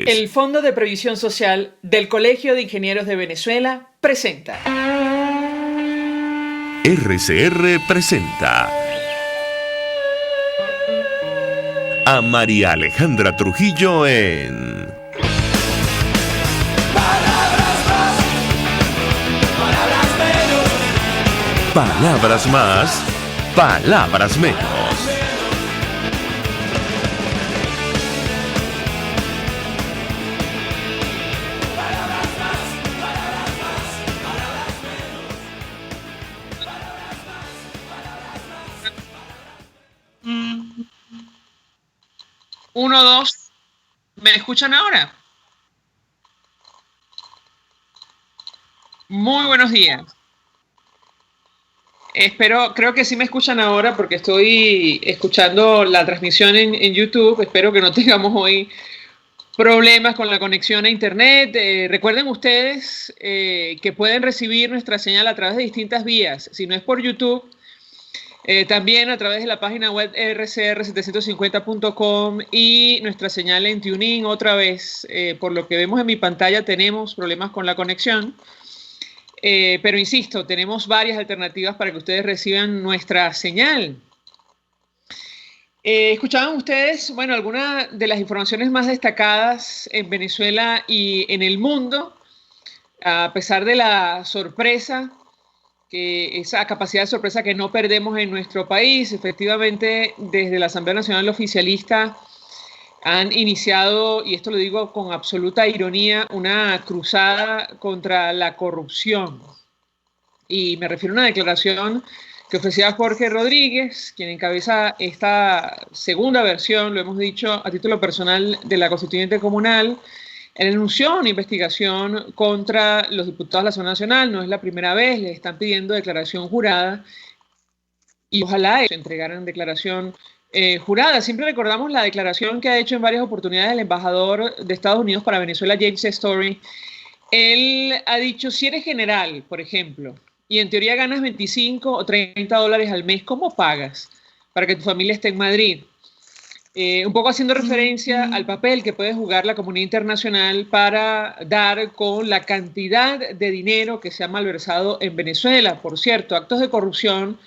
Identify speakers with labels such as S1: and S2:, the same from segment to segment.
S1: El Fondo de Previsión Social del Colegio de Ingenieros de Venezuela presenta.
S2: RCR presenta a María Alejandra Trujillo en
S3: Palabras más, palabras menos.
S2: Palabras más, palabras menos.
S4: Uno, dos. ¿Me escuchan ahora? Muy buenos días. Creo que sí me escuchan ahora porque estoy escuchando la transmisión en YouTube. Espero que no tengamos hoy problemas con la conexión a internet. Recuerden ustedes que pueden recibir nuestra señal a través de distintas vías. Si no es por YouTube, también a través de la página web rcr750.com y nuestra señal en TuneIn otra vez. Por lo que vemos en mi pantalla tenemos problemas con la conexión. Pero insisto, tenemos varias alternativas para que ustedes reciban nuestra señal. Escuchaban ustedes, bueno, algunas de las informaciones más destacadas en Venezuela y en el mundo, a pesar de la sorpresa, esa capacidad de sorpresa que no perdemos en nuestro país. Efectivamente, desde la Asamblea Nacional Oficialista han iniciado, y esto lo digo con absoluta ironía, una cruzada contra la corrupción. Y me refiero a una declaración que ofrecía Jorge Rodríguez, quien encabeza esta segunda versión, lo hemos dicho a título personal, de la Constituyente Comunal. Él anunció una investigación contra los diputados de la Asamblea Nacional. No es la primera vez, les están pidiendo declaración jurada y ojalá ellos entregaran declaración jurada. Siempre recordamos la declaración que ha hecho en varias oportunidades el embajador de Estados Unidos para Venezuela, James Story. Él ha dicho, si eres general, por ejemplo, y en teoría ganas 25 o 30 dólares al mes, ¿cómo pagas para que tu familia esté en Madrid? Un poco haciendo referencia al papel que puede jugar la comunidad internacional para dar con la cantidad de dinero que se ha malversado en Venezuela. Por cierto, actos de corrupción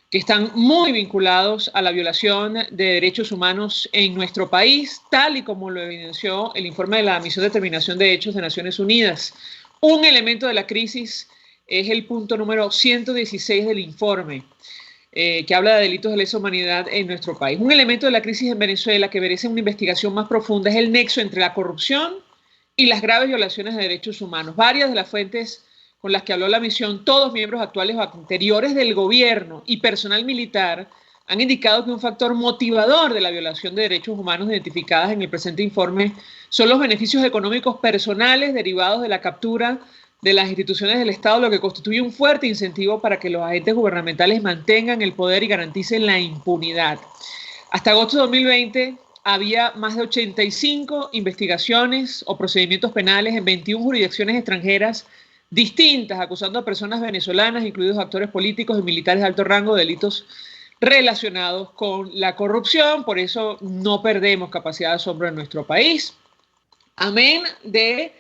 S4: que están muy vinculados a la violación de derechos humanos en nuestro país, tal y como lo evidenció el informe de la Misión de Determinación de Hechos de Naciones Unidas. Un elemento de la crisis es el punto número 116 del informe, que habla de delitos de lesa humanidad en nuestro país. Un elemento de la crisis en Venezuela que merece una investigación más profunda es el nexo entre la corrupción y las graves violaciones de derechos humanos. Varias de las fuentes con las que habló la misión, todos miembros actuales o anteriores del gobierno y personal militar, han indicado que un factor motivador de la violación de derechos humanos identificadas en el presente informe son los beneficios económicos personales derivados de la captura de las instituciones del Estado, lo que constituye un fuerte incentivo para que los agentes gubernamentales mantengan el poder y garanticen la impunidad. Hasta agosto de 2020 había más de 85 investigaciones o procedimientos penales en 21 jurisdicciones extranjeras distintas, acusando a personas venezolanas, incluidos actores políticos y militares de alto rango, de delitos relacionados con la corrupción. Por eso no perdemos capacidad de asombro en nuestro país. Amén de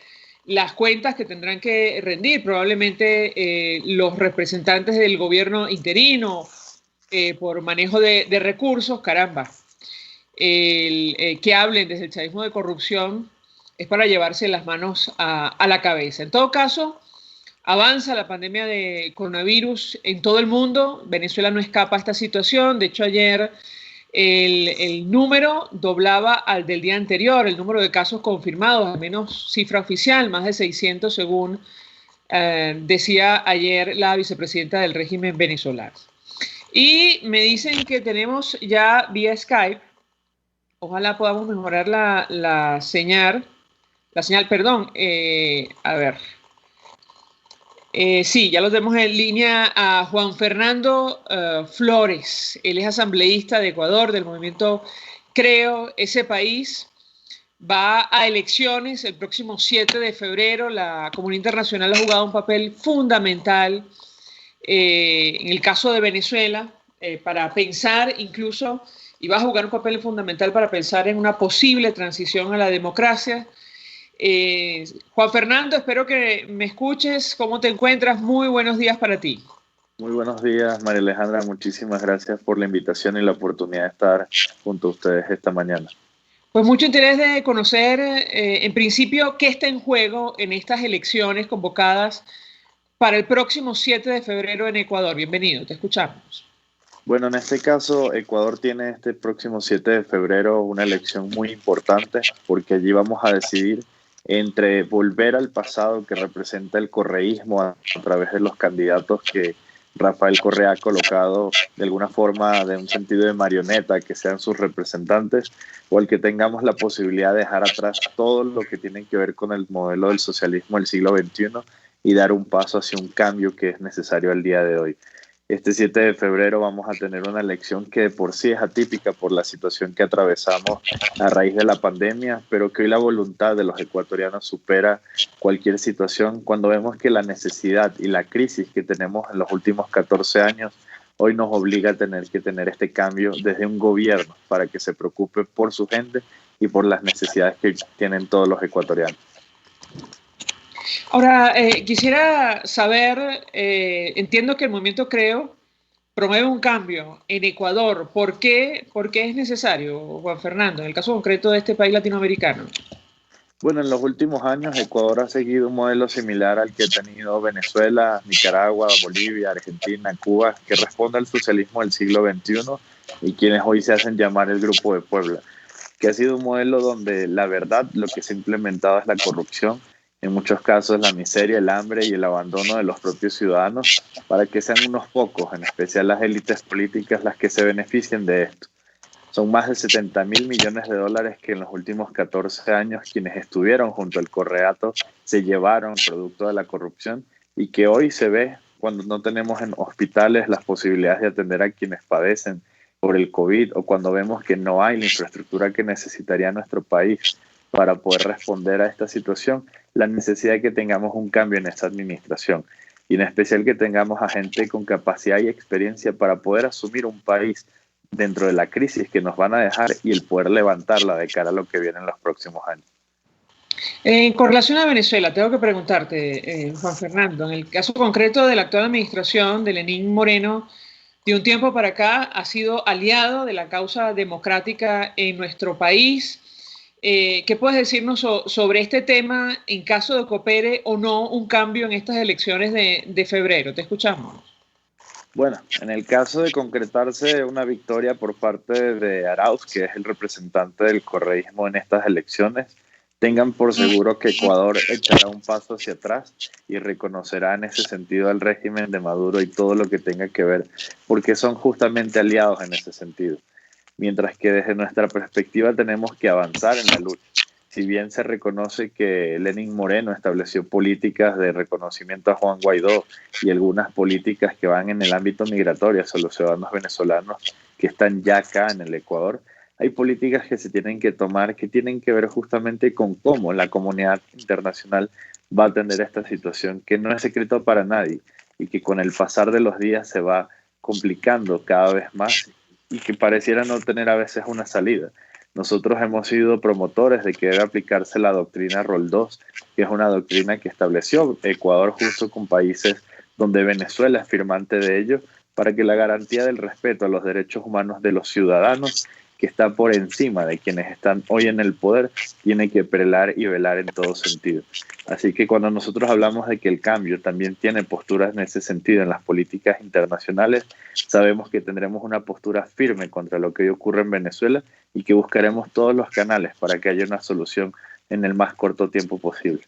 S4: las cuentas que tendrán que rendir probablemente los representantes del gobierno interino por manejo de recursos. Caramba, que hablen desde el chavismo de corrupción es para llevarse las manos a la cabeza. En todo caso, avanza la pandemia de coronavirus en todo el mundo. Venezuela no escapa a esta situación. De hecho, ayer el número doblaba al del día anterior, el número de casos confirmados, al menos cifra oficial, más de 600 según decía ayer la vicepresidenta del régimen venezolano. Y me dicen que tenemos ya vía Skype, ojalá podamos mejorar la señal, perdón, a ver. Sí, ya lo tenemos en línea a Juan Fernando Flores. Él es asambleísta de Ecuador, del movimiento Creo Ese País. Va a elecciones el próximo 7 de febrero. La comunidad internacional ha jugado un papel fundamental en el caso de Venezuela para pensar incluso y va a jugar un papel fundamental para pensar en una posible transición a la democracia. Juan Fernando, espero que me escuches. ¿Cómo te encuentras? Muy buenos días para ti.
S5: Muy buenos días, María Alejandra. Muchísimas gracias por la invitación y la oportunidad de estar junto a ustedes esta mañana.
S4: Pues mucho interés de conocer, en principio, qué está en juego en estas elecciones convocadas para el próximo 7 de febrero en Ecuador. Bienvenido, te escuchamos.
S5: Bueno, en este caso, Ecuador tiene este próximo 7 de febrero una elección muy importante porque allí vamos a decidir entre volver al pasado que representa el correísmo a través de los candidatos que Rafael Correa ha colocado de alguna forma de un sentido de marioneta, que sean sus representantes, o el que tengamos la posibilidad de dejar atrás todo lo que tiene que ver con el modelo del socialismo del siglo XXI y dar un paso hacia un cambio que es necesario al día de hoy. Este 7 de febrero vamos a tener una elección que de por sí es atípica por la situación que atravesamos a raíz de la pandemia, pero que hoy la voluntad de los ecuatorianos supera cualquier situación cuando vemos que la necesidad y la crisis que tenemos en los últimos 14 años hoy nos obliga a tener que tener este cambio desde un gobierno para que se preocupe por su gente y por las necesidades que tienen todos los ecuatorianos.
S4: Ahora, quisiera saber, entiendo que el movimiento Creo promueve un cambio en Ecuador. ¿Por qué es necesario, Juan Fernando, en el caso concreto de este país latinoamericano?
S5: Bueno, en los últimos años Ecuador ha seguido un modelo similar al que ha tenido Venezuela, Nicaragua, Bolivia, Argentina, Cuba, que responde al socialismo del siglo XXI y quienes hoy se hacen llamar el Grupo de Puebla, que ha sido un modelo donde la verdad lo que se ha implementado es la corrupción, en muchos casos la miseria, el hambre y el abandono de los propios ciudadanos para que sean unos pocos, en especial las élites políticas, las que se beneficien de esto. Son más de 70.000 millones de dólares que en los últimos 14 años quienes estuvieron junto al Correato se llevaron producto de la corrupción y que hoy se ve cuando no tenemos en hospitales las posibilidades de atender a quienes padecen por el COVID o cuando vemos que no hay la infraestructura que necesitaría nuestro país para poder responder a esta situación, la necesidad de que tengamos un cambio en esta administración y en especial que tengamos a gente con capacidad y experiencia para poder asumir un país dentro de la crisis que nos van a dejar y el poder levantarla de cara a lo que viene en los próximos años.
S4: Con relación a Venezuela, tengo que preguntarte, Juan Fernando, en el caso concreto de la actual administración de Lenín Moreno, de un tiempo para acá ha sido aliado de la causa democrática en nuestro país. ¿Qué puedes decirnos sobre este tema en caso de que opere o no un cambio en estas elecciones de febrero? Te escuchamos.
S5: Bueno, en el caso de concretarse una victoria por parte de Arauz, que es el representante del correísmo en estas elecciones, tengan por seguro que Ecuador echará un paso hacia atrás y reconocerá en ese sentido al régimen de Maduro y todo lo que tenga que ver, porque son justamente aliados en ese sentido. Mientras que desde nuestra perspectiva tenemos que avanzar en la lucha. Si bien se reconoce que Lenín Moreno estableció políticas de reconocimiento a Juan Guaidó y algunas políticas que van en el ámbito migratorio hacia los ciudadanos venezolanos que están ya acá en el Ecuador, hay políticas que se tienen que tomar que tienen que ver justamente con cómo la comunidad internacional va a atender esta situación, que no es secreto para nadie y que con el pasar de los días se va complicando cada vez más y que pareciera no tener a veces una salida. Nosotros hemos sido promotores de que debe aplicarse la doctrina Roldós, que es una doctrina que estableció Ecuador justo con países donde Venezuela es firmante de ello, para que la garantía del respeto a los derechos humanos de los ciudadanos, que está por encima de quienes están hoy en el poder, tiene que prelar y velar en todo sentido. Así que cuando nosotros hablamos de que el cambio también tiene posturas en ese sentido en las políticas internacionales, sabemos que tendremos una postura firme contra lo que hoy ocurre en Venezuela y que buscaremos todos los canales para que haya una solución en el más corto tiempo posible.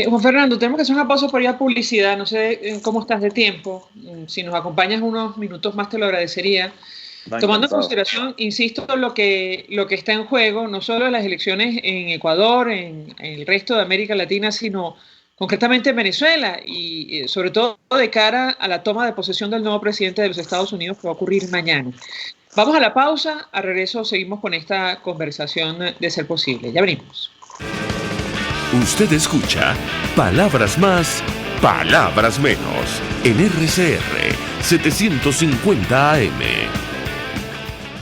S4: Juan Fernando, tenemos que hacer una pausa por ir a publicidad. No sé cómo estás de tiempo. Si nos acompañas unos minutos más te lo agradecería. Tomando en consideración, insisto, lo que está en juego, no solo en las elecciones en Ecuador, en el resto de América Latina, sino concretamente en Venezuela y sobre todo de cara a la toma de posesión del nuevo presidente de los Estados Unidos que va a ocurrir mañana. Vamos a la pausa, a regreso seguimos con esta conversación de ser posible. Ya venimos.
S2: Usted escucha Palabras Más, Palabras Menos en RCR 750 AM.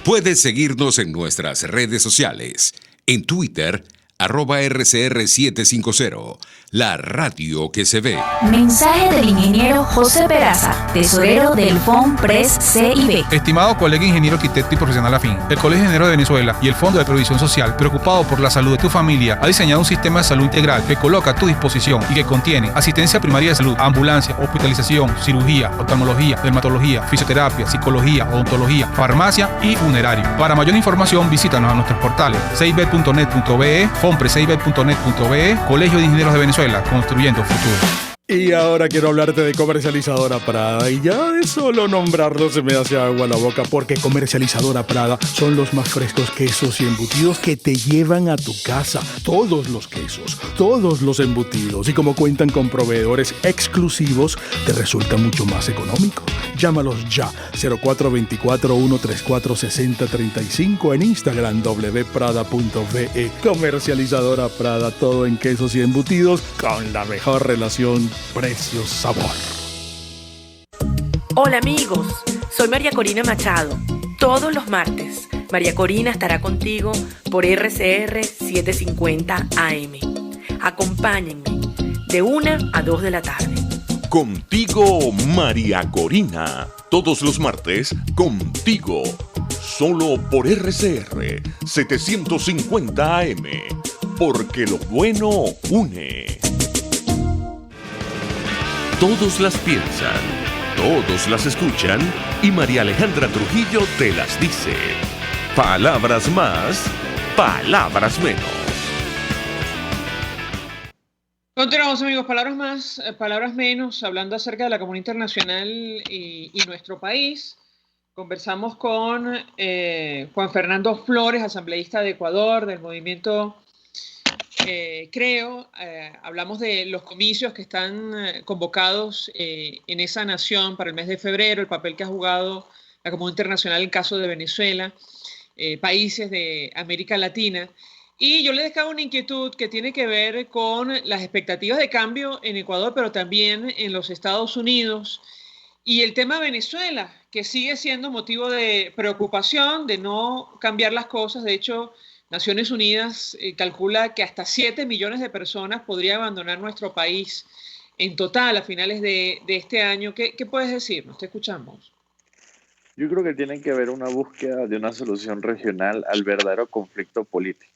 S2: Puedes seguirnos en nuestras redes sociales. En Twitter, @RCR750, la radio que se ve.
S6: Mensaje del ingeniero José Peraza, tesorero del FONPRES CIB.
S7: Estimado colega ingeniero arquitecto y profesional afín, el Colegio de Ingenieros de Venezuela y el Fondo de Previsión Social, preocupado por la salud de tu familia, ha diseñado un sistema de salud integral que coloca a tu disposición y que contiene asistencia primaria de salud, ambulancia, hospitalización, cirugía, oftalmología, dermatología, fisioterapia, psicología, odontología, farmacia y funerario. Para mayor información, visítanos a nuestros portales cib.net.be, fonprescib.net.be, Colegio de Ingenieros de Venezuela, construyendo futuro.
S8: Y ahora quiero hablarte de Comercializadora Prada, y ya de solo nombrarlo se me hace agua la boca, porque Comercializadora Prada son los más frescos quesos y embutidos que te llevan a tu casa. Todos los quesos, todos los embutidos, y como cuentan con proveedores exclusivos, te resulta mucho más económico. Llámalos ya, 0424-134-6035, en Instagram wprada.ve. Comercializadora Prada, todo en quesos y embutidos con la mejor relación precio-sabor.
S9: Hola amigos, soy María Corina Machado. Todos los martes, María Corina estará contigo por RCR 750 AM. Acompáñenme de 1 a 2 de la tarde.
S2: Contigo, María Corina. Todos los martes, contigo. Solo por RCR 750 AM. Porque lo bueno une. Todos las piensan, todos las escuchan y María Alejandra Trujillo te las dice. Palabras más, palabras menos.
S4: Continuamos, amigos. Palabras más, palabras menos, hablando acerca de la comunidad internacional y nuestro país. Conversamos con Juan Fernando Flores, asambleísta de Ecuador, del movimiento Creo. Hablamos de los comicios que están convocados en esa nación para el mes de febrero, el papel que ha jugado la comunidad internacional en el caso de Venezuela, países de América Latina. Y yo le dejaba una inquietud que tiene que ver con las expectativas de cambio en Ecuador, pero también en los Estados Unidos. Y el tema Venezuela, que sigue siendo motivo de preocupación, de no cambiar las cosas. De hecho, Naciones Unidas calcula que hasta 7 millones de personas podrían abandonar nuestro país en total a finales de este año. ¿Qué puedes decirnos? Te escuchamos.
S5: Yo creo que tiene que haber una búsqueda de una solución regional al verdadero conflicto político.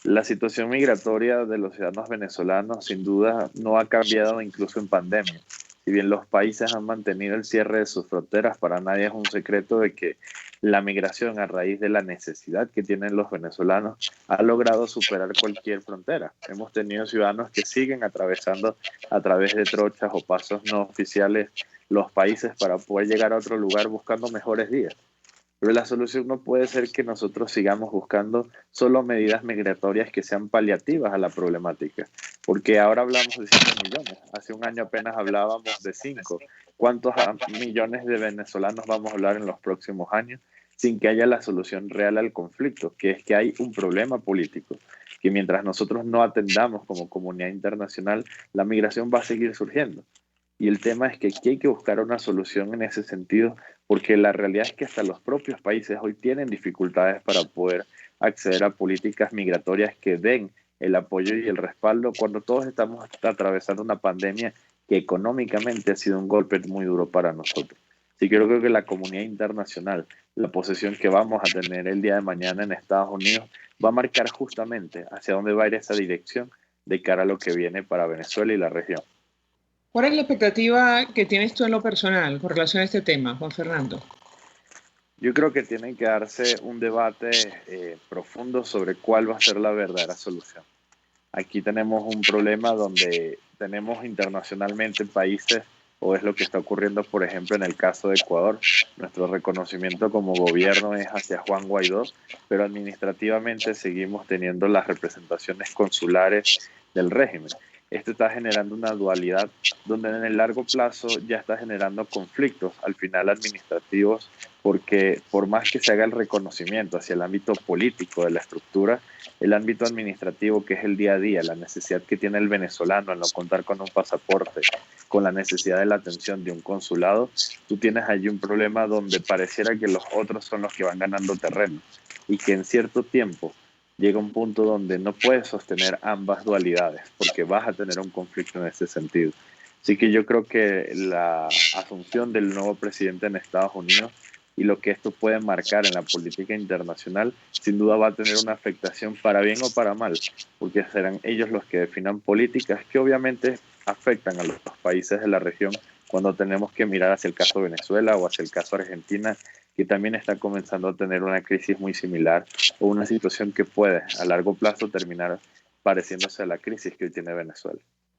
S5: La situación migratoria de los ciudadanos venezolanos sin duda no ha cambiado incluso en pandemia. Si bien los países han mantenido el cierre de sus fronteras, para nadie es un secreto de que la migración, a raíz de la necesidad que tienen los venezolanos, ha logrado superar cualquier frontera. Hemos tenido ciudadanos que siguen atravesando a través de trochas o pasos no oficiales los países para poder llegar a otro lugar buscando mejores días. Pero la solución no puede ser que nosotros sigamos buscando solo medidas migratorias que sean paliativas a la problemática, porque ahora hablamos de 5 millones, hace un año apenas hablábamos de 5. ¿Cuántos millones de venezolanos vamos a hablar en los próximos años sin que haya la solución real al conflicto? Que es que hay un problema político, que mientras nosotros no atendamos como comunidad internacional, la migración va a seguir surgiendo. Y el tema es que aquí hay que buscar una solución en ese sentido, porque la realidad es que hasta los propios países hoy tienen dificultades para poder acceder a políticas migratorias que den el apoyo y el respaldo cuando todos estamos atravesando una pandemia que económicamente ha sido un golpe muy duro para nosotros. Así que yo creo que la comunidad internacional, la posición que vamos a tener el día de mañana en Estados Unidos, va a marcar justamente hacia dónde va a ir esa dirección de cara a lo que viene para Venezuela y la región.
S4: ¿Cuál es la expectativa que tienes tú en lo personal con relación a este tema, Juan Fernando?
S5: Yo creo que tiene que darse un debate profundo sobre cuál va a ser la verdadera solución. Aquí tenemos un problema donde tenemos internacionalmente países, o es lo que está ocurriendo, por ejemplo, en el caso de Ecuador. Nuestro reconocimiento como gobierno es hacia Juan Guaidó, pero administrativamente seguimos teniendo las representaciones consulares del régimen. esto está generando una dualidad donde en el largo plazo ya está generando conflictos al final administrativos, porque por más que se haga el reconocimiento hacia el ámbito político de la estructura, el ámbito administrativo, que es el día a día, la necesidad que tiene el venezolano al no contar con un pasaporte, con la necesidad de la atención de un consulado, tú tienes allí un problema donde pareciera que los otros son los que van ganando terreno y que en cierto tiempo llega un punto donde no puedes sostener ambas dualidades porque vas a tener un conflicto en ese sentido. Así que yo creo que la asunción del nuevo presidente en Estados Unidos y lo que esto puede marcar en la política internacional, sin duda va a tener una afectación para bien o para mal, porque serán ellos los que definan políticas que obviamente afectan a los países de la región cuando tenemos que mirar hacia el caso de Venezuela o hacia el caso de Argentina, que también está comenzando a tener una crisis muy similar o una situación que puede a largo plazo terminar pareciéndose a la crisis que hoy tiene Venezuela.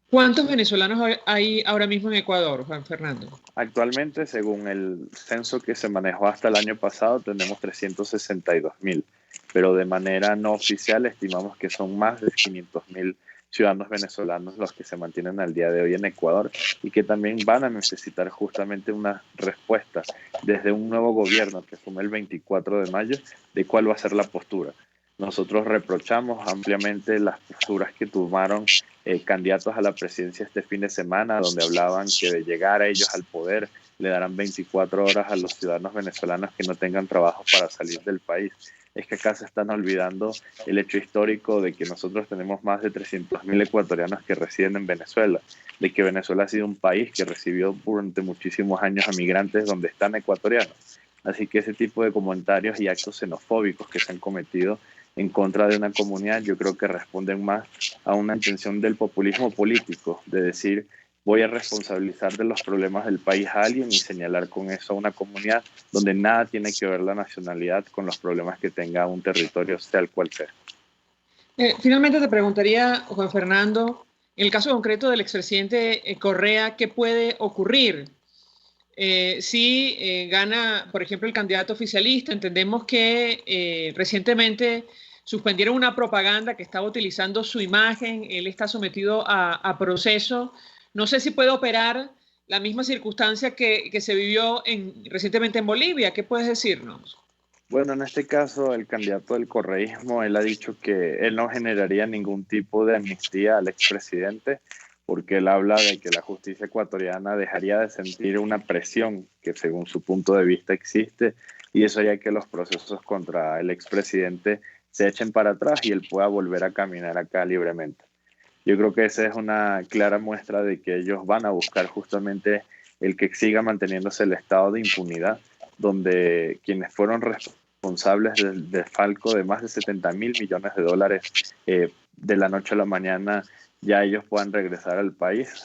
S4: ¿Cuántos venezolanos hay ahora mismo en Ecuador, Juan Fernando?
S5: Actualmente, según el censo que se manejó hasta el año pasado, tenemos 362.000, pero de manera no oficial estimamos que son más de 500.000 ciudadanos venezolanos los que se mantienen al día de hoy en Ecuador y que también van a necesitar justamente una respuesta desde un nuevo gobierno que asume el 24 de mayo de cuál va a ser la postura. Nosotros reprochamos ampliamente las posturas que tomaron candidatos a la presidencia este fin de semana, donde hablaban que de llegar a ellos al poder le darán 24 horas a los ciudadanos venezolanos que no tengan trabajo para salir del país. Es que acá se están olvidando el hecho histórico de que nosotros tenemos más de 300.000 ecuatorianos que residen en Venezuela, de que Venezuela ha sido un país que recibió durante muchísimos años a migrantes donde están ecuatorianos. Así que ese tipo de comentarios y actos xenofóbicos que se han cometido en contra de una comunidad, yo creo que responden más a una intención del populismo político, de decir, voy a responsabilizar de los problemas del país a alguien y señalar con eso a una comunidad donde nada tiene que ver la nacionalidad con los problemas que tenga un territorio, sea el cual sea.
S4: Finalmente te preguntaría, Juan Fernando, en el caso concreto del expresidente Correa, ¿qué puede ocurrir? Si gana, por ejemplo, el candidato oficialista, entendemos que recientemente suspendieron una propaganda que estaba utilizando su imagen, él está sometido a proceso. No sé si puede operar la misma circunstancia que se vivió recientemente en Bolivia. ¿Qué puedes decirnos?
S5: Bueno, en este caso, el candidato del correísmo, él ha dicho que él no generaría ningún tipo de amnistía al expresidente, porque él habla de que la justicia ecuatoriana dejaría de sentir una presión que según su punto de vista existe, y eso haría que los procesos contra el expresidente se echen para atrás y él pueda volver a caminar acá libremente. Yo creo que esa es una clara muestra de que ellos van a buscar justamente el que siga manteniéndose el estado de impunidad, donde quienes fueron responsables del desfalco de más de $70.000 millones de la noche a la mañana, ya ellos puedan regresar al país.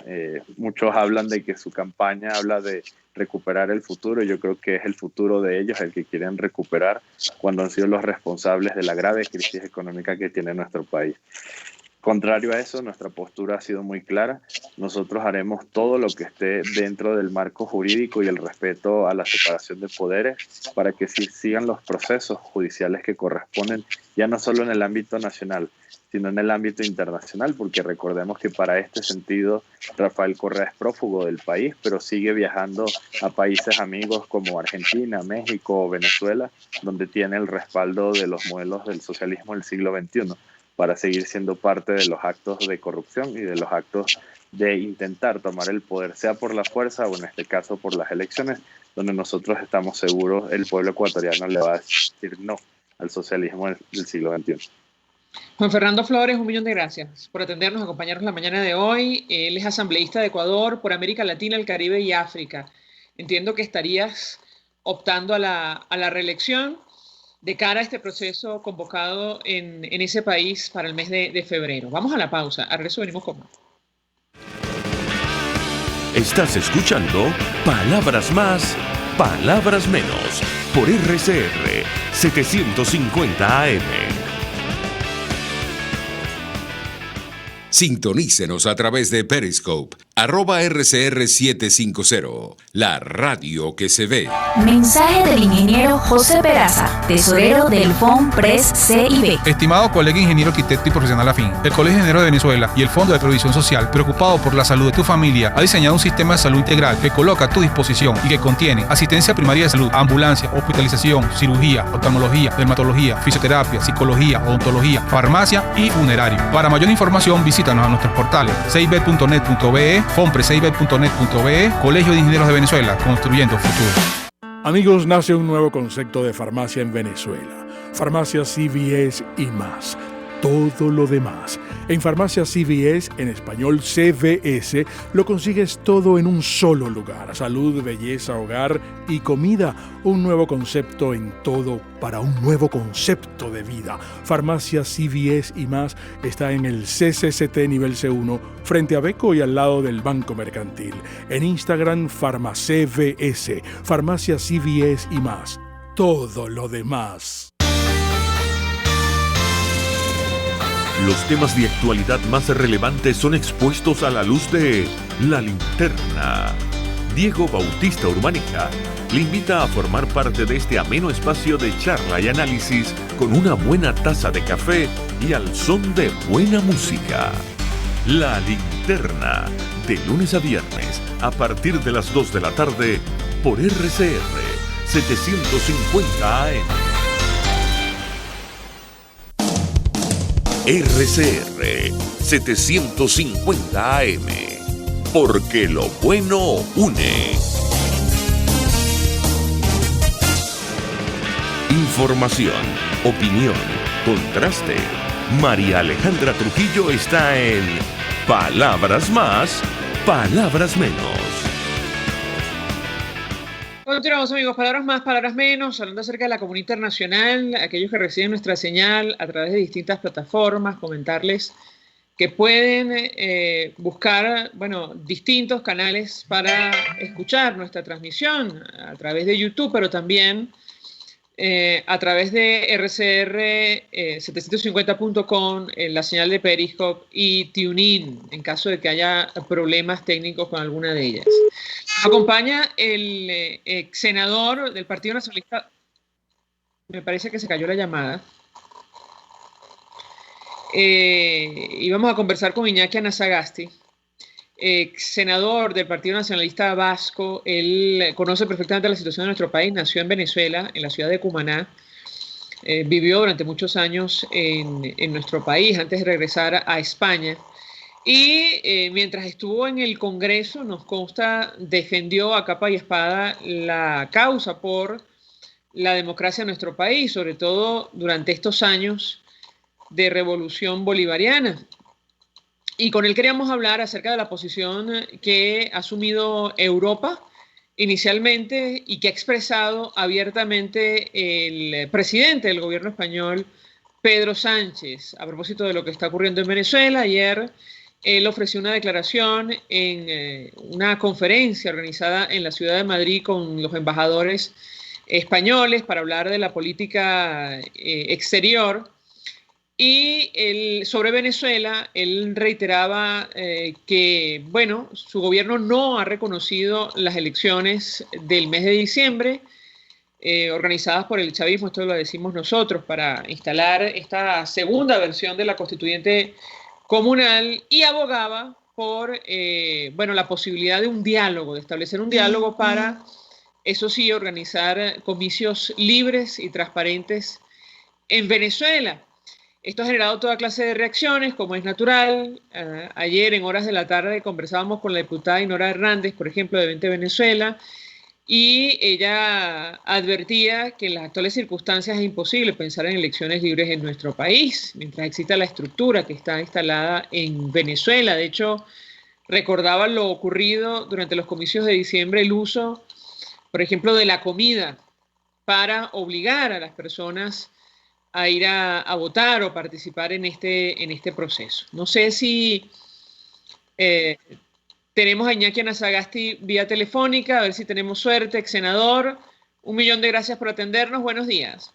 S5: Muchos hablan de que su campaña habla de recuperar el futuro. Yo creo que es el futuro de ellos el que quieren recuperar cuando han sido los responsables de la grave crisis económica que tiene nuestro país. Contrario a eso, nuestra postura ha sido muy clara. Nosotros haremos todo lo que esté dentro del marco jurídico y el respeto a la separación de poderes para que sigan los procesos judiciales que corresponden, ya no solo en el ámbito nacional, sino en el ámbito internacional, porque recordemos que para este sentido Rafael Correa es prófugo del país, pero sigue viajando a países amigos como Argentina, México o Venezuela, donde tiene el respaldo de los modelos del socialismo del siglo XXI, para seguir siendo parte de los actos de corrupción y de los actos de intentar tomar el poder, sea por la fuerza o en este caso por las elecciones, donde nosotros estamos seguros el pueblo ecuatoriano le va a decir no al socialismo del siglo XXI.
S4: Juan Fernando Flores, 1.000.000 de gracias por atendernos, acompañarnos la mañana de hoy. Él es asambleísta de Ecuador por América Latina, el Caribe y África. Entiendo que estarías optando a la reelección de cara a este proceso convocado en ese país para el mes de febrero. Vamos a la pausa. Al regreso venimos con más.
S2: Estás escuchando Palabras Más, Palabras Menos por RCR 750 AM.
S10: Sintonícenos a través de Periscope @RCR750, la radio que se ve.
S6: Mensaje del ingeniero José Peraza, tesorero del FONPRES CIB.
S7: Estimado colega ingeniero arquitecto y profesional afín, el Colegio de Ingenieros de Venezuela y el Fondo de Previsión Social, preocupado por la salud de tu familia, ha diseñado un sistema de salud integral que coloca a tu disposición y que contiene asistencia primaria de salud, ambulancia, hospitalización, cirugía, oftalmología, dermatología, fisioterapia, psicología, odontología, farmacia y funerario. Para mayor información, visítanos a nuestros portales cib.net.be, fonprescib.net.be, Colegio de Ingenieros de Venezuela, construyendo futuro.
S8: Amigos, nace un nuevo concepto de farmacia en Venezuela. Farmacia CVS y más. Todo lo demás. En Farmacia CVS, en español CVS, lo consigues todo en un solo lugar. Salud, belleza, hogar y comida. Un nuevo concepto en todo para un nuevo concepto de vida. Farmacia CVS y más está en el CCCT nivel C1, frente a Beco y al lado del Banco Mercantil. En Instagram, FarmaCVS. Farmacia CVS y más. Todo lo demás.
S2: Los temas de actualidad más relevantes son expuestos a la luz de La Linterna. Diego Bautista Urmanica le invita a formar parte de este ameno espacio de charla y análisis con una buena taza de café y al son de buena música. La Linterna, de lunes a viernes, a partir de las 2 de la tarde, por RCR 750 AM. RCR 750 AM, porque lo bueno une. Información, opinión, contraste. María Alejandra Trujillo está en Palabras Más, Palabras Menos.
S4: Continuamos, amigos. Palabras más, palabras menos, hablando acerca de la comunidad internacional, aquellos que reciben nuestra señal a través de distintas plataformas, comentarles que pueden buscar, distintos canales para escuchar nuestra transmisión a través de YouTube, pero también a través de rcr750.com, la señal de Periscope y TuneIn, en caso de que haya problemas técnicos con alguna de ellas. Nos acompaña el ex senador del Partido Nacionalista. Me parece que se cayó la llamada. Y vamos a conversar con Iñaki Anasagasti, ex senador del Partido Nacionalista Vasco. Él conoce perfectamente la situación de nuestro país. Nació en Venezuela, en la ciudad de Cumaná. Vivió durante muchos años en nuestro país antes de regresar a España. Y mientras estuvo en el Congreso, nos consta, defendió a capa y espada la causa por la democracia en nuestro país, sobre todo durante estos años de revolución bolivariana. Y con él queríamos hablar acerca de la posición que ha asumido Europa inicialmente y que ha expresado abiertamente el presidente del gobierno español, Pedro Sánchez, a propósito de lo que está ocurriendo en Venezuela. Ayer él ofreció una declaración en una conferencia organizada en la ciudad de Madrid con los embajadores españoles para hablar de la política exterior. Y sobre Venezuela, él reiteraba que, su gobierno no ha reconocido las elecciones del mes de diciembre organizadas por el chavismo, esto lo decimos nosotros, para instalar esta segunda versión de la constituyente comunal, y abogaba por la posibilidad de un diálogo, de establecer un diálogo para, eso sí, organizar comicios libres y transparentes en Venezuela. Esto ha generado toda clase de reacciones, como es natural. Ayer, en horas de la tarde, conversábamos con la diputada Inora Hernández, por ejemplo, de 20 Venezuela, y ella advertía que en las actuales circunstancias es imposible pensar en elecciones libres en nuestro país, mientras exista la estructura que está instalada en Venezuela. De hecho, recordaba lo ocurrido durante los comicios de diciembre, el uso, por ejemplo, de la comida para obligar a las personas a ir a votar o participar en este proceso. No sé si tenemos a Iñaki Anasagasti vía telefónica, a ver si tenemos suerte, ex senador. 1.000.000 de gracias por atendernos. Buenos días.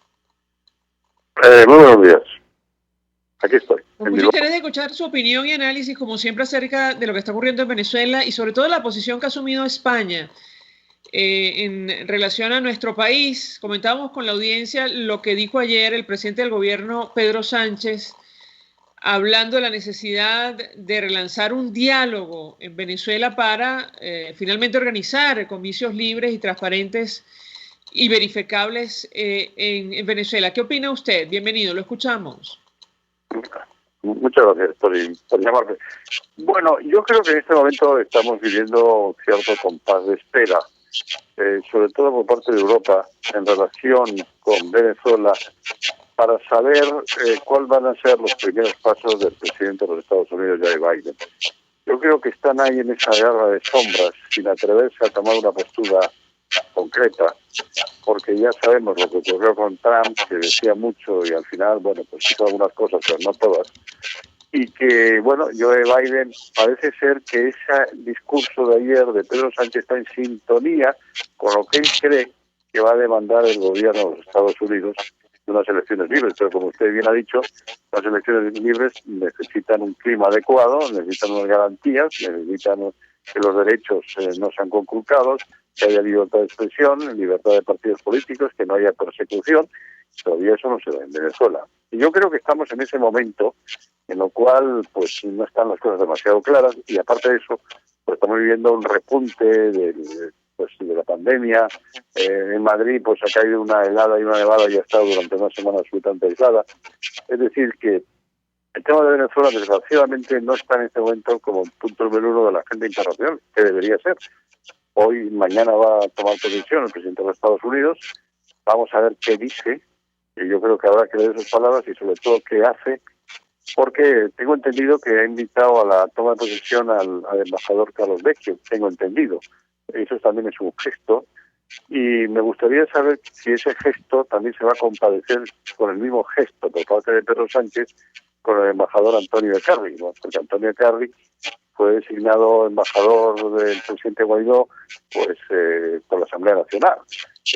S11: Muy buenos días. Aquí estoy.
S4: Con mucho interés de escuchar su opinión y análisis, como siempre, acerca de lo que está ocurriendo en Venezuela y sobre todo la posición que ha asumido España en relación a nuestro país. Comentábamos con la audiencia lo que dijo ayer el presidente del gobierno, Pedro Sánchez, hablando de la necesidad de relanzar un diálogo en Venezuela para finalmente organizar comicios libres y transparentes y verificables en Venezuela. ¿Qué opina usted? Bienvenido, lo escuchamos.
S11: Muchas gracias por llamarme. Bueno, yo creo que en este momento estamos viviendo cierto compás de espera, sobre todo por parte de Europa, en relación con Venezuela, para saber cuáles van a ser los primeros pasos del presidente de los Estados Unidos, Joe Biden. Yo creo que están ahí en esa guerra de sombras, sin atreverse a tomar una postura concreta, porque ya sabemos lo que ocurrió con Trump, que decía mucho y al final, bueno, pues hizo algunas cosas, pero no todas, y que, bueno, Joe Biden parece ser que ese discurso de ayer de Pedro Sánchez está en sintonía con lo que él cree que va a demandar el gobierno de los Estados Unidos de unas elecciones libres, pero como usted bien ha dicho, las elecciones libres necesitan un clima adecuado, necesitan unas garantías, necesitan que los derechos no sean conculcados, que haya libertad de expresión, libertad de partidos políticos, que no haya persecución. Todavía eso no se da en Venezuela. Y yo creo que estamos en ese momento en lo cual pues no están las cosas demasiado claras, y aparte de eso, pues estamos viviendo un repunte de la pandemia. En Madrid pues ha caído una helada y una nevada y ha estado durante una semana absolutamente aislada. Es decir, que el tema de Venezuela desgraciadamente no está en este momento como punto número uno de la agenda internacional, que debería ser. Hoy, mañana va a tomar posición el presidente de los Estados Unidos. Vamos a ver qué dice, y yo creo que habrá que leer sus palabras y sobre todo qué hace, porque tengo entendido que ha invitado a la toma de posesión al embajador Carlos Vecchio, tengo entendido. Eso también es un gesto, y me gustaría saber si ese gesto también se va a compadecer con el mismo gesto por parte de Pedro Sánchez con el embajador Antonio Ekarri, ¿no? Porque Antonio Ekarri fue designado embajador del presidente Guaidó pues por la Asamblea Nacional.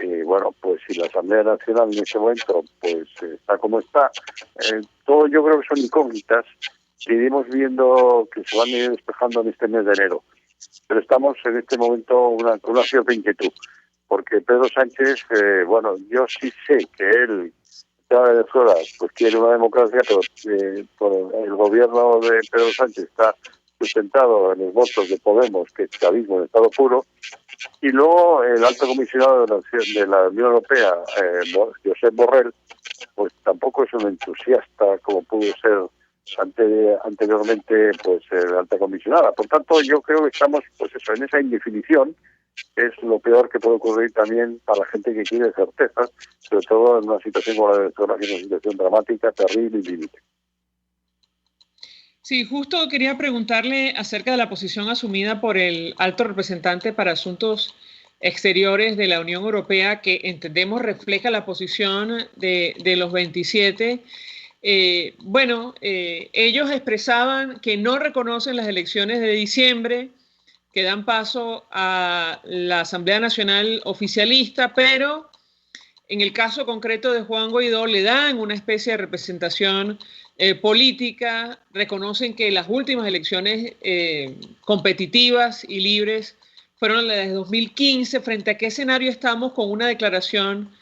S11: Y bueno, pues si la Asamblea Nacional en ese momento pues está como está, todo yo creo que son incógnitas que iremos viendo que se van a ir despejando en este mes de enero. Pero estamos en este momento con una cierta inquietud, porque Pedro Sánchez, bueno, yo sí sé que él, Venezuela, pues quiere una democracia, pero el gobierno de Pedro Sánchez está sustentado en los votos de Podemos, que es chavismo en estado puro, y luego el alto comisionado de la Unión Europea, Josep Borrell, pues tampoco es un entusiasta como pudo ser anteriormente pues la alta comisionada. Por tanto, yo creo que estamos pues eso, en esa indefinición, que es lo peor que puede ocurrir también para la gente que quiere certeza, sobre todo en una situación como la de Venezuela, que es una situación dramática, terrible y límite.
S4: Sí, justo quería preguntarle acerca de la posición asumida por el alto representante para asuntos exteriores de la Unión Europea, que entendemos refleja la posición de los 27. Ellos expresaban que no reconocen las elecciones de diciembre, que dan paso a la Asamblea Nacional oficialista, pero en el caso concreto de Juan Guaidó le dan una especie de representación política, reconocen que las últimas elecciones competitivas y libres fueron las de 2015. ¿Frente a qué escenario estamos con una declaración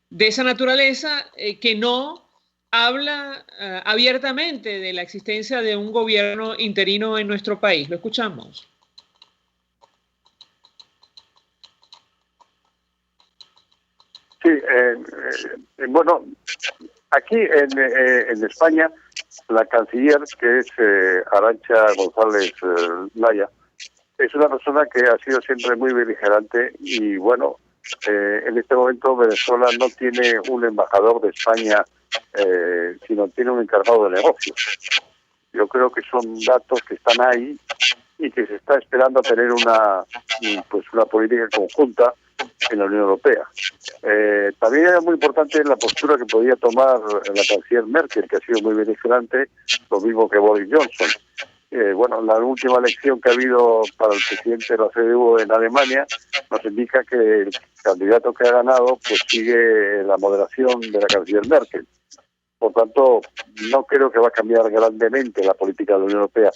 S4: de esa naturaleza que no habla abiertamente de la existencia de un gobierno interino en nuestro país? Lo escuchamos.
S11: Sí, bueno, aquí en España, la canciller, que es Arantxa González Laya, es una persona que ha sido siempre muy beligerante y, bueno, en este momento Venezuela no tiene un embajador de España, sino tiene un encargado de negocios. Yo creo que son datos que están ahí y que se está esperando a tener una política conjunta en la Unión Europea. También era muy importante la postura que podía tomar la canciller Merkel, que ha sido muy beligerante, lo mismo que Boris Johnson. La última elección que ha habido para el presidente de la CDU en Alemania nos indica que el candidato que ha ganado pues sigue la moderación de la canciller Merkel. por tanto, no creo que va a cambiar grandemente la política de la Unión Europea.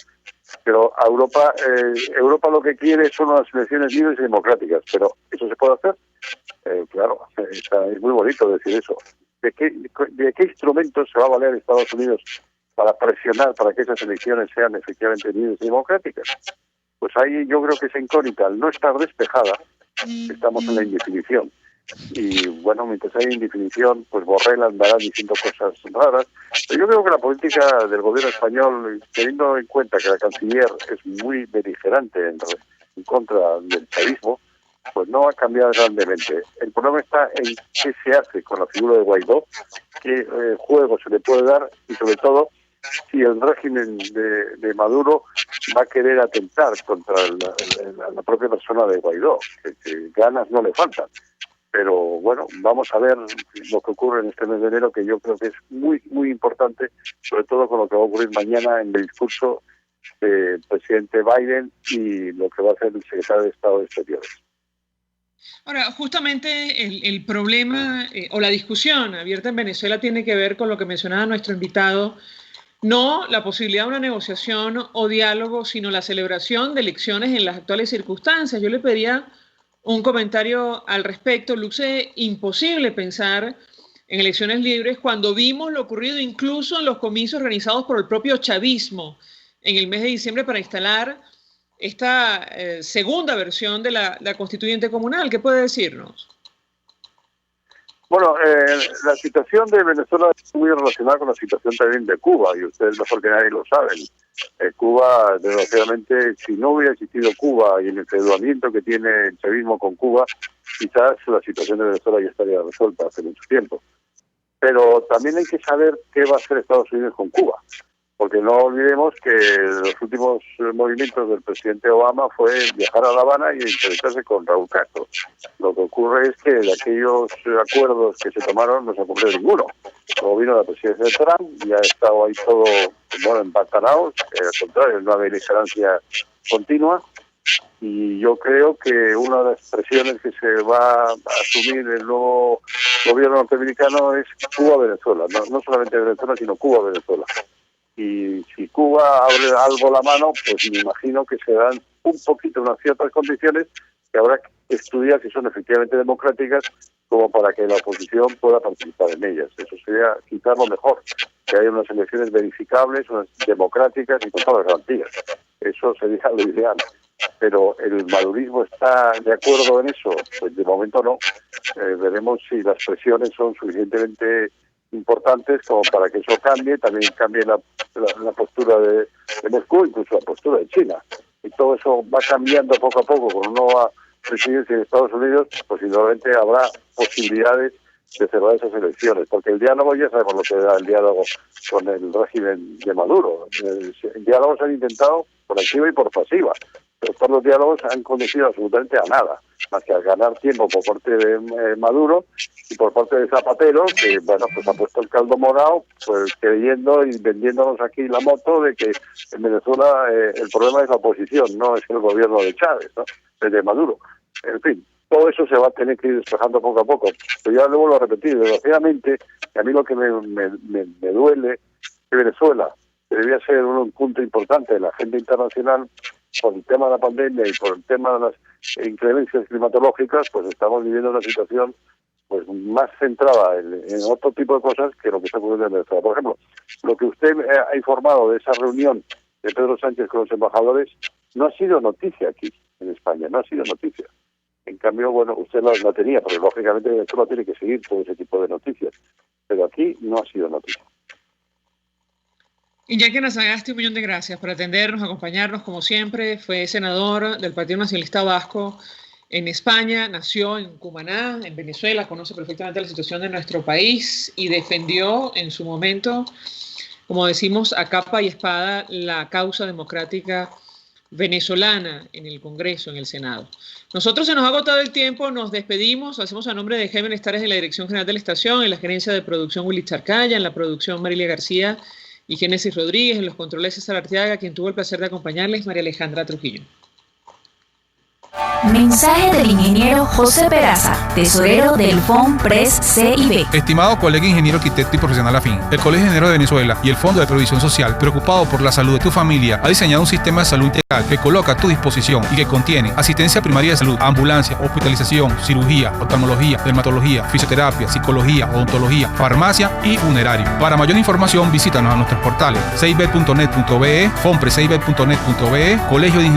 S11: Pero a Europa lo que quiere son unas elecciones libres y democráticas. Pero ¿eso se puede hacer? Claro, es muy bonito decir eso. ¿De qué instrumentos se va a valer Estados Unidos para presionar para que esas elecciones sean efectivamente libres y democráticas? Pues ahí yo creo que esa incógnita, al no estar despejada, estamos en la indefinición. Y bueno, mientras hay indefinición, pues Borrell andará diciendo cosas raras. Pero yo creo que la política del gobierno español, teniendo en cuenta que la canciller es muy beligerante en contra del chavismo, pues no va a cambiar grandemente. El problema está en qué se hace con la figura de Guaidó, qué juego se le puede dar y sobre todo si el régimen de Maduro va a querer atentar contra la propia persona de Guaidó, que ganas no le faltan. Pero bueno, vamos a ver lo que ocurre en este mes de enero, que yo creo que es muy, muy importante, sobre todo con lo que va a ocurrir mañana en el discurso del presidente Biden y lo que va a hacer el secretario de Estado de Exteriores.
S4: Ahora, justamente el problema o la discusión abierta en Venezuela tiene que ver con lo que mencionaba nuestro invitado, no la posibilidad de una negociación o diálogo, sino la celebración de elecciones en las actuales circunstancias. Yo le pediría un comentario al respecto. Luce imposible pensar en elecciones libres cuando vimos lo ocurrido incluso en los comicios organizados por el propio chavismo en el mes de diciembre para instalar esta segunda versión de la constituyente comunal. ¿Qué puede decirnos?
S11: Bueno, la situación de Venezuela es muy relacionada con la situación también de Cuba, y ustedes mejor que nadie lo saben. Cuba, desgraciadamente, si no hubiera existido Cuba y el endeudamiento que tiene el chavismo con Cuba, quizás la situación de Venezuela ya estaría resuelta hace mucho tiempo. Pero también hay que saber qué va a hacer Estados Unidos con Cuba, porque no olvidemos que los últimos movimientos del presidente Obama fue viajar a La Habana y entrevistarse con Raúl Castro. Lo que ocurre es que de aquellos acuerdos que se tomaron no se cumplió ninguno. Como vino la presidencia de Trump, ya ha estado ahí todo empantanado, al contrario, no hay beligerancia continua. Y yo creo que una de las presiones que se va a asumir el nuevo gobierno norteamericano es Cuba-Venezuela. No solamente Venezuela, sino Cuba-Venezuela. Y si Cuba abre algo la mano, pues me imagino que se dan un poquito unas ciertas condiciones que habrá que estudiar si son efectivamente democráticas, como para que la oposición pueda participar en ellas. Eso sería quizás lo mejor, que haya unas elecciones verificables, unas democráticas y con todas las garantías. Eso sería lo ideal. Pero el madurismo está de acuerdo en eso, pues de momento no. Veremos si las presiones son suficientemente importantes como para que eso cambie, también cambie la postura de Moscú, incluso la postura de China. Y todo eso va cambiando poco a poco con una nueva presidencia de Estados Unidos, pues indudablemente habrá posibilidades de cerrar esas elecciones, porque el diálogo, ya sabemos lo que da el diálogo con el régimen de Maduro. El diálogo se han intentado por activa y por pasiva, pero todos los diálogos han conducido absolutamente a nada, más que a ganar tiempo por parte de Maduro y por parte de Zapatero, que bueno, pues ha puesto el caldo morado, pues creyendo y vendiéndonos aquí la moto de que en Venezuela el problema es la oposición, no es el gobierno de Chávez, ¿no? Es de Maduro. En fin, todo eso se va a tener que ir despejando poco a poco. Pero ya lo vuelvo a repetir, desgraciadamente, a mí lo que me duele es que Venezuela, que debía ser un punto importante de la agenda internacional, por el tema de la pandemia y por el tema de las inclemencias climatológicas, pues estamos viviendo una situación pues más centrada en otro tipo de cosas que lo que está ocurriendo en Venezuela. Por ejemplo, lo que usted ha informado de esa reunión de Pedro Sánchez con los embajadores no ha sido noticia aquí en España, no ha sido noticia. En cambio, bueno, usted la tenía, porque lógicamente Venezuela tiene que seguir todo ese tipo de noticias, pero aquí no ha sido noticia.
S4: Iñaki Anasagasti, 1.000.000 de gracias por atendernos, acompañarnos como siempre. Fue senador del Partido Nacionalista Vasco en España, nació en Cumaná, en Venezuela, conoce perfectamente la situación de nuestro país y defendió en su momento, como decimos, a capa y espada la causa democrática venezolana en el Congreso, en el Senado. Nosotros se nos ha agotado el tiempo, nos despedimos, hacemos a nombre de Jaime Estares de la Dirección General de la Estación, en la gerencia de producción Willy Charcaya, en la producción Marilia García y Génesis Rodríguez, en los controles César Arteaga, quien tuvo el placer de acompañarles, María Alejandra Trujillo.
S6: Mensaje del ingeniero José Peraza, tesorero del FONPRES CIB.
S7: Estimado colega ingeniero, arquitecto y profesional afín, el Colegio de Ingenieros de Venezuela y el Fondo de Previsión Social, preocupado por la salud de tu familia, ha diseñado un sistema de salud integral que coloca a tu disposición y que contiene asistencia primaria de salud, ambulancia, hospitalización, cirugía, oftalmología, dermatología, fisioterapia, psicología, odontología, farmacia y funerario. Para mayor información, visítanos a nuestros portales cib.net.be, fonprescib.net.be, Colegio de Ingenieros